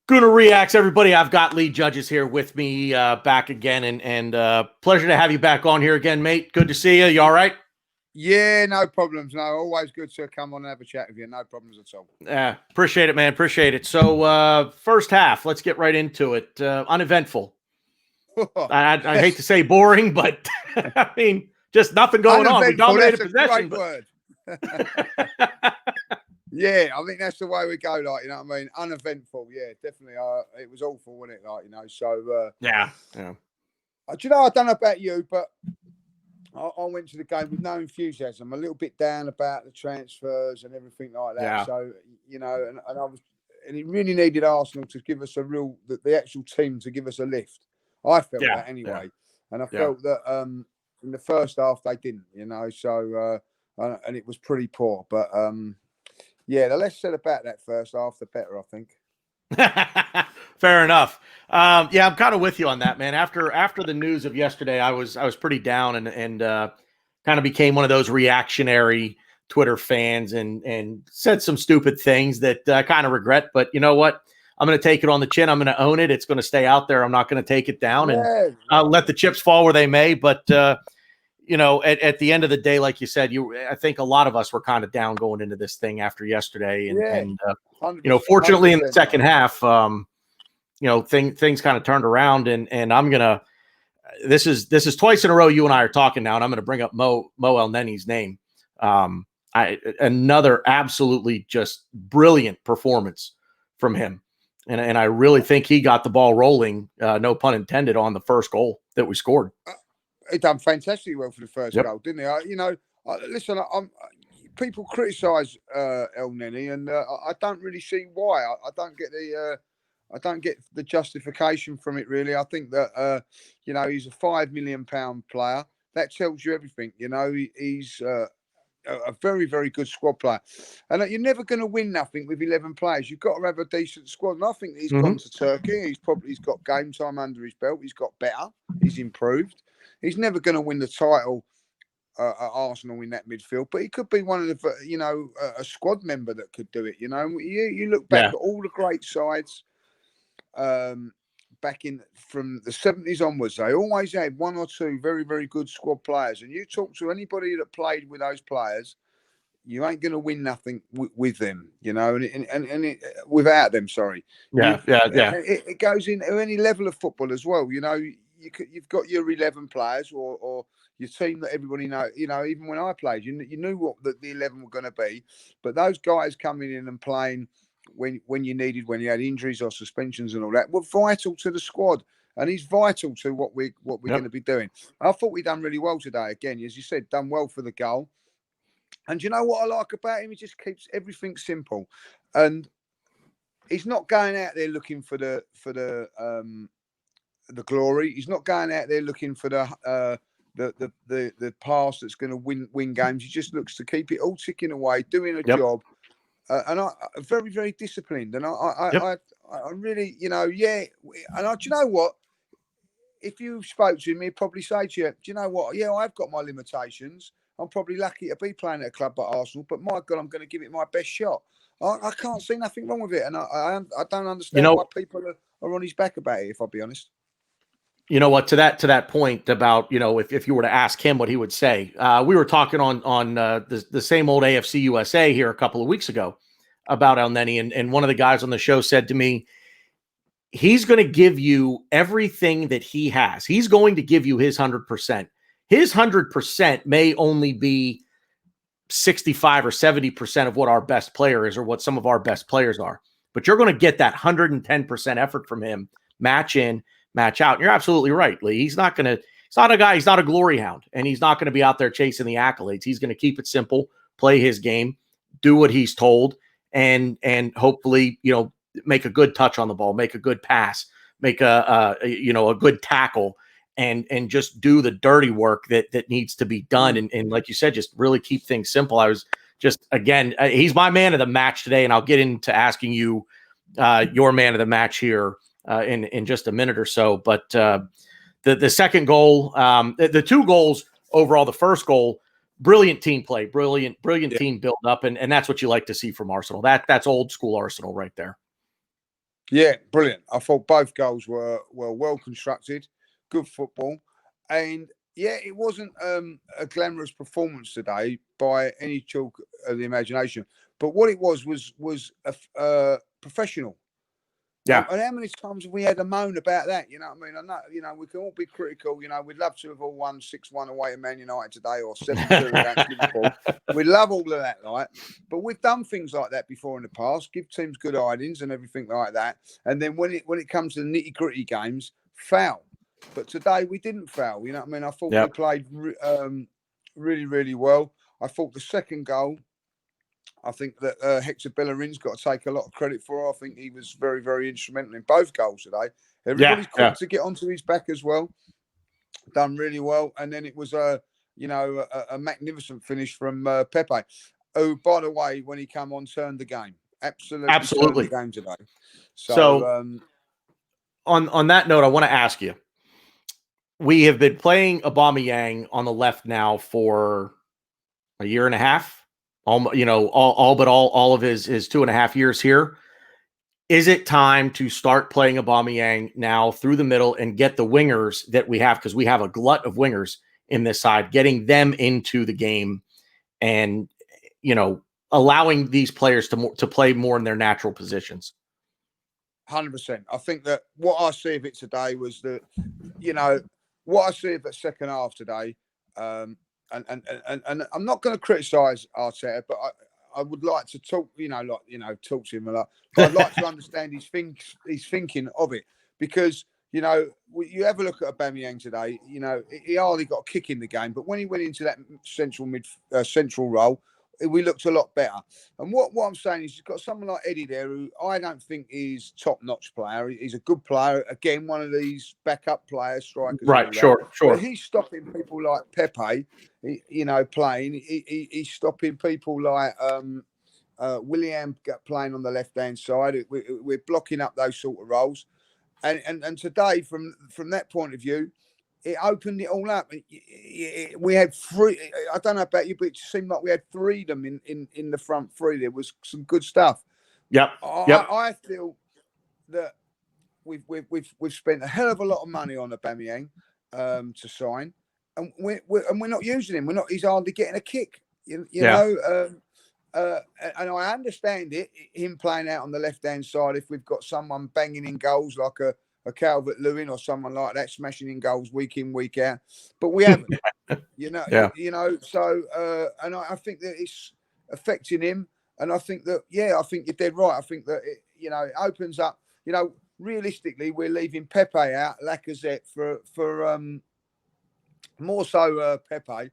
Gooner REAX, everybody. I've got Lee Judges here with me back again, and pleasure to have you back on here again, mate. Good to see you. You all right? Yeah, no problems. No, always good to come on and have a chat with you. No problems at all. Appreciate it, man. Appreciate it. So first half, let's get right into it. Uneventful. I hate to say boring, but I mean, just nothing going on. We dominated possession. Word. Yeah, I think that's the way we go. Like, you know what I mean? Uneventful. Yeah, definitely. It was awful, wasn't it? Like, you know. So yeah. Do you know? I don't know about you, but I went to the game with no enthusiasm. A little bit down about the transfers and everything like that. Yeah. So you know, and I was, and it really needed Arsenal to give us a real, the actual team to give us a lift. I felt that anyway, and I felt that in the first half they didn't. You know, so and it was pretty poor, but. Yeah, the less said about that first half, the better, I think. Fair enough. Yeah, I'm kind of with you on that, man. After the news of yesterday, I was pretty down and kind of became one of those reactionary Twitter fans and said some stupid things that I kind of regret. But you know what? I'm going to take it on the chin. I'm going to own it. It's going to stay out there. I'm not going to take it down and let the chips fall where they may. But you know, at the end of the day, like you said, I think a lot of us were kind of down going into this thing after yesterday, and you know, fortunately in the second half, you know, things kind of turned around, and I'm gonna. This is twice in a row you and I are talking now, and I'm going to bring up Mo El-Neni's name. Another absolutely just brilliant performance from him, and I really think he got the ball rolling, no pun intended, on the first goal that we scored. He done fantastically well for the first goal, didn't he? You know, listen, people criticise El-Neni, and I don't really see why. I don't get the justification from it, really. I think that you know, he's a £5 million player. That tells you everything. You know, he's a very, very good squad player, and you're never going to win nothing with 11 players. You've got to have a decent squad, and I think he's gone to Turkey. He's got game time under his belt. He's got better. He's improved. He's never going to win the title at Arsenal in that midfield, but he could be one of the, you know, a squad member that could do it. You know, you look back at all the great sides back in from the 70s onwards. They always had one or two very, very good squad players, and you talk to anybody that played with those players, you ain't going to win nothing with them, you know, and without them. Sorry, It goes into any level of football as well. You know. You've got your 11 players or your team that everybody knows. You know, even when I played, you knew what the 11 were going to be. But those guys coming in and playing when you had injuries or suspensions and all that were vital to the squad. And he's vital to what we're going to be doing. I thought we done really well today. Again, as you said, done well for the goal. And you know what I like about him? He just keeps everything simple. And he's not going out there looking for the glory. He's not going out there looking for the pass that's going to win games. He just looks to keep it all ticking away, doing a job, and very, very disciplined. And I really, you know, And do you know what? If you spoke to him, he'd probably say to you, "Do you know what? Yeah, I've got my limitations. I'm probably lucky to be playing at a club like Arsenal, but my God, I'm going to give it my best shot." I can't see nothing wrong with it, and I don't understand why people are on his back about it. If I'll be honest. You know what, to that point about, you know, if you were to ask him what he would say, we were talking on the same old AFC USA here a couple of weeks ago about El-Neni, and one of the guys on the show said to me, he's going to give you everything that he has. He's going to give you his 100%. His 100% may only be 65 or 70% of what our best player is or what some of our best players are, but you're going to get that 110% effort from him, match in, match out. And you're absolutely right, Lee. He's not a guy, he's not a glory hound, and he's not going to be out there chasing the accolades. He's going to keep it simple, play his game, do what he's told, and hopefully, you know, make a good touch on the ball, make a good pass, make a good tackle, and just do the dirty work that needs to be done. And like you said, just really keep things simple. I was just, again, he's my man of the match today, and I'll get into asking you your man of the match here in just a minute or so. But the second goal, the two goals overall, the first goal, brilliant team play, brilliant team build up. And that's what you like to see from Arsenal. That's old school Arsenal right there. Yeah, brilliant. I thought both goals were well constructed, good football, and yeah, it wasn't a glamorous performance today by any chalk of the imagination. But what it was professional. Yeah. And how many times have we had a moan about that? You know what I mean? I know, we can all be critical. We'd love to have all won 6-1 away to Man United today or 7-2 against Liverpool. We love all of that, right? But we've done things like that before in the past, give teams good idings and everything like that. And then when it comes to the nitty-gritty games, foul. But today we didn't foul. You know what I mean? I thought we played really, really well. I thought the second goal, I think that Hector Bellerin's got to take a lot of credit for. I think he was very, very instrumental in both goals today. Everybody's quick to get onto his back as well. Done really well. And then it was a magnificent finish from Pepe, who, by the way, when he came on, turned the game. Absolutely turned the game today. So on that note, I want to ask you, we have been playing Aubameyang on the left now for a year and a half. All of his 2.5 years here. Is it time to start playing Aubameyang now through the middle and get the wingers that we have, because we have a glut of wingers in this side, getting them into the game and allowing these players to play more in their natural positions? 100%. I think that what I see of it today was that, what I see of the second half today, and I'm not going to criticise Arteta, but I would like to talk, talk to him a lot. But I'd like to understand his thinking of it, because you have a look at Aubameyang today. He hardly got a kick in the game, but when he went into that central role, we looked a lot better. And what I'm saying is, you've got someone like Eddie there, who I don't think is top-notch player. He's a good player. Again, one of these backup players, strikers. Right, sure. But he's stopping people like Pepe, playing. He's stopping people like William playing on the left-hand side. We're blocking up those sort of roles. And today, from that point of view, it opened it all up. We had three. I don't know about you, but it seemed like we had freedom in the front three. There was some good stuff. Yep. I feel that we've spent a hell of a lot of money on Aubameyang to sign, and we're not using him. He's hardly getting a kick. You know. And I understand him playing out on the left-hand side. If we've got someone banging in goals like a Calvert-Lewin or someone like that, smashing in goals week in, week out, but we haven't. So and I think that it's affecting him. And I think that I think you're dead right. I think that it opens up. Realistically, we're leaving Pepe out, Lacazette for more so Pepe.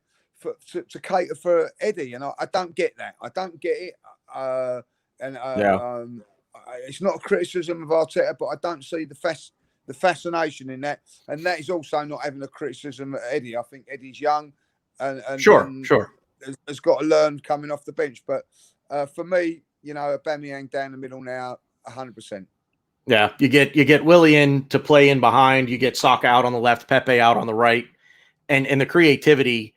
To cater for Eddie, and I don't get that. I don't get it. It's not a criticism of Arteta, but I don't see the fascination in that. And that is also not having a criticism of Eddie. I think Eddie's young and sure has got to learn coming off the bench. But for me, Aubameyang down the middle now, 100%. Yeah, you get Willian to play in behind. You get Saka out on the left, Pepe out on the right, and the creativity.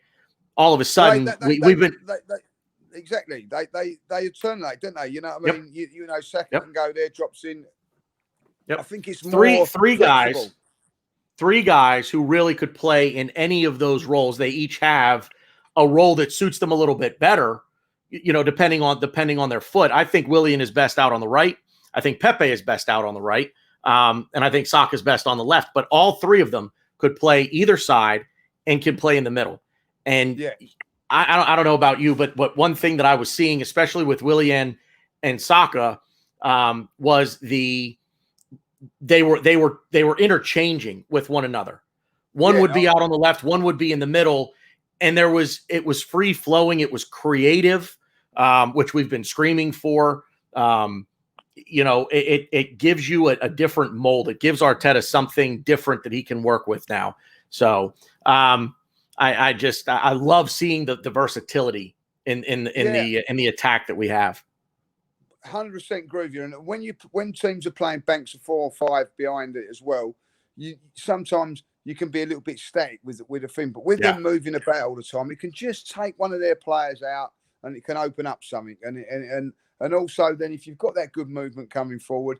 All of a sudden, we've been exactly. They turn late, don't they? You know what I mean? Saka can go there, drops in. Yep. I think it's three guys who really could play in any of those roles. They each have a role that suits them a little bit better, depending on their foot. I think Willian is best out on the right. I think Pepe is best out on the right, and I think Saka is best on the left. But all three of them could play either side and can play in the middle. And I don't know about you, but one thing that I was seeing, especially with Willian and Saka, was they were interchanging with one another. One would be out on the left, one would be in the middle, and it was free flowing. It was creative, which we've been screaming for. It gives you a different mold. It gives Arteta something different that he can work with now. So. I love seeing the versatility in the attack that we have. 100% agree with you. And when teams are playing banks of 4 or 5 behind it as well, sometimes you can be a little bit static with a thing. But with them moving about all the time, you can just take one of their players out and it can open up something. And also then if you've got that good movement coming forward,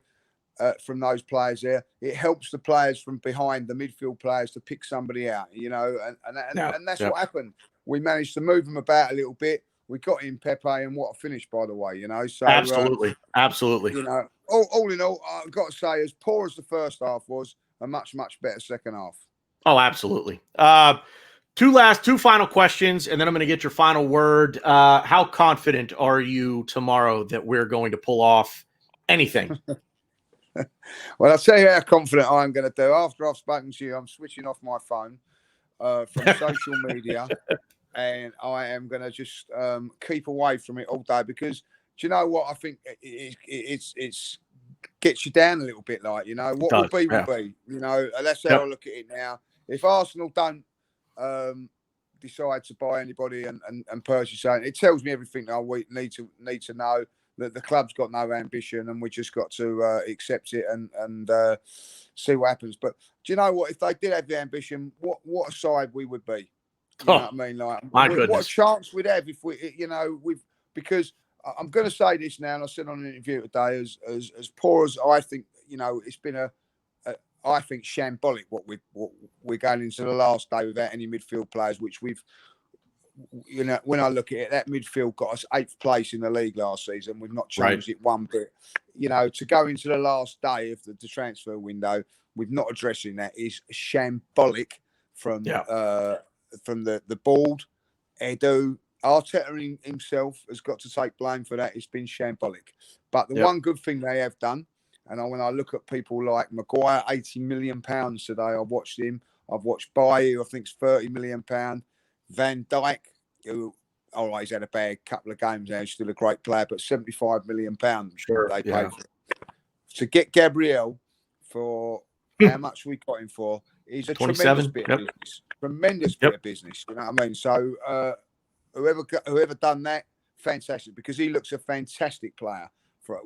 from those players there. It helps the players from behind, the midfield players, to pick somebody out, you know, and that's what happened. We managed to move them about a little bit. We got in Pepe, and what a finish, by the way, you know. So absolutely, absolutely. You know, all in all, I've got to say, as poor as the first half was, a much better second half. Oh, absolutely. Two final questions, and then I'm going to get your final word. How confident are you tomorrow that we're going to pull off anything? Well, I'll tell you how confident I'm going to do. After I've spoken to you, I'm switching off my phone from social media, and I am going to just keep away from it all day, because do you know what? I think it's gets you down a little bit, like, you know, what will be, you know, that's how I look at it now. If Arsenal don't decide to buy anybody and purchase something, it tells me everything that I need to know, that the club's got no ambition, and we just got to accept it and see what happens. But do you know what? If they did have the ambition, what a side we would be. You know what I mean? Like, what a chance we'd have if we, you know, because I'm going to say this now, and I said on an interview today, as poor as I think, you know, it's been I think shambolic what we're going into the last day without any midfield players, which we've, you know, when I look at it, that midfield got us 8th place in the league last season. We've not changed it one bit. You know, to go into the last day of the transfer window, we've not addressing that is shambolic from the board. Edu, Arteta himself has got to take blame for that. It's been shambolic. But the one good thing they have done, and when I look at people like Maguire, £80 million today, I've watched him. I've watched Bailly, who I think is £30 million. Van Dijk, who always had a bad couple of games now, he's still a great player, but £75 million they paid for. To get Gabriel for how much we got him for is a tremendous bit of business. Tremendous bit of business. You know what I mean? So whoever done that, fantastic, because he looks a fantastic player for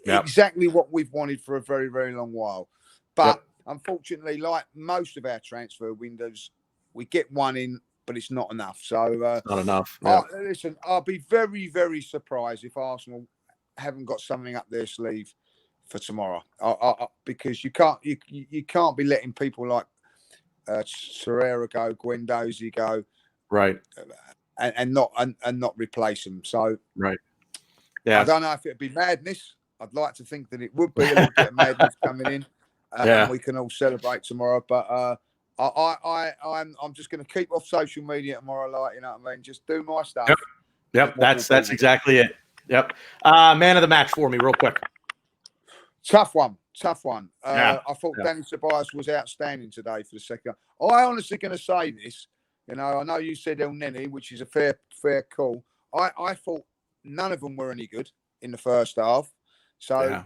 exactly what we've wanted for a very, very long while. But unfortunately, like most of our transfer windows, we get one in, but it's not enough. So not enough. Listen, I'll be very, very surprised if Arsenal haven't got something up their sleeve for tomorrow, because you can't be letting people like Serrera go, Guendouzi go, and not replace them. So I don't know if it'd be madness. I'd like to think that it would be a little bit of madness coming in, and we can all celebrate tomorrow. But I'm just going to keep off social media tomorrow, like, you know what I mean? Just do my stuff. Yep. That's exactly it. Yep. Man of the match for me, real quick. Tough one. I thought Danny Ceballos was outstanding today for the second. I honestly going to say this. You know, I know you said El Neni, which is a fair call. I thought none of them were any good in the first half. So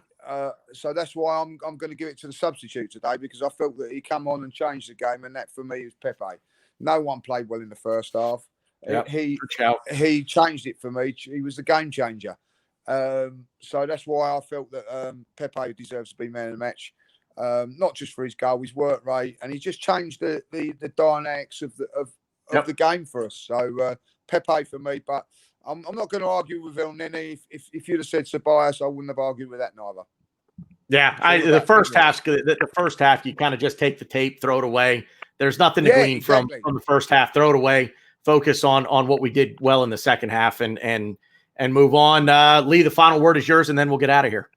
so that's why I'm going to give it to the substitute today, because I felt that he come on and changed the game, and that for me is Pepe. No one played well in the first half. He changed it for me. He was the game changer. So that's why I felt that Pepe deserves to be man of the match. Not just for his goal, his work rate, and he just changed the dynamics of the game for us. So Pepe for me, but I'm not going to argue with El Neni. If you'd have said Ceballos, I wouldn't have argued with that neither. Yeah, the first half, you kind of just take the tape, throw it away. There's nothing to glean from the first half. Throw it away. Focus on what we did well in the second half, and move on. Lee, the final word is yours, and then we'll get out of here.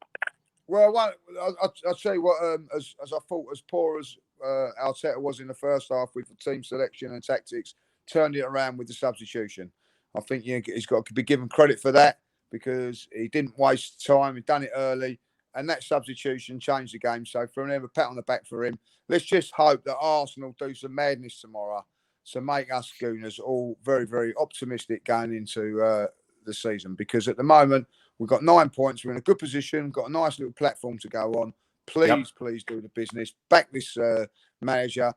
Well, I'll tell you what. As I thought, as poor as Arteta was in the first half with the team selection and tactics, turned it around with the substitution. I think he's got to be given credit for that, because he didn't waste time. He'd done it early, and that substitution changed the game. So for him, a pat on the back for him. Let's just hope that Arsenal do some madness tomorrow to make us Gooners all very, very optimistic going into the season, because at the moment we've got 9 points. We're in a good position, got a nice little platform to go on. Please do the business. Back this manager.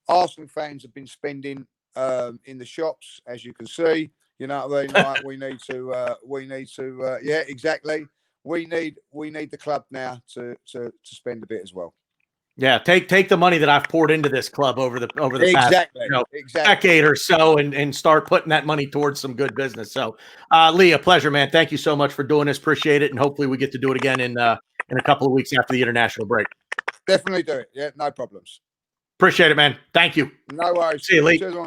Arsenal fans have been spending in the shops, as you can see. You know what I mean? Like, we need to. Yeah, exactly. We need the club now to spend a bit as well. Yeah, take the money that I've poured into this club over the past decade or so, and start putting that money towards some good business. So, Lee, a pleasure, man. Thank you so much for doing this. Appreciate it, and hopefully we get to do it again in in a couple of weeks after the international break. Definitely do it. Yeah, no problems. Appreciate it, man. Thank you. No worries. See you, Lee. Cheers on.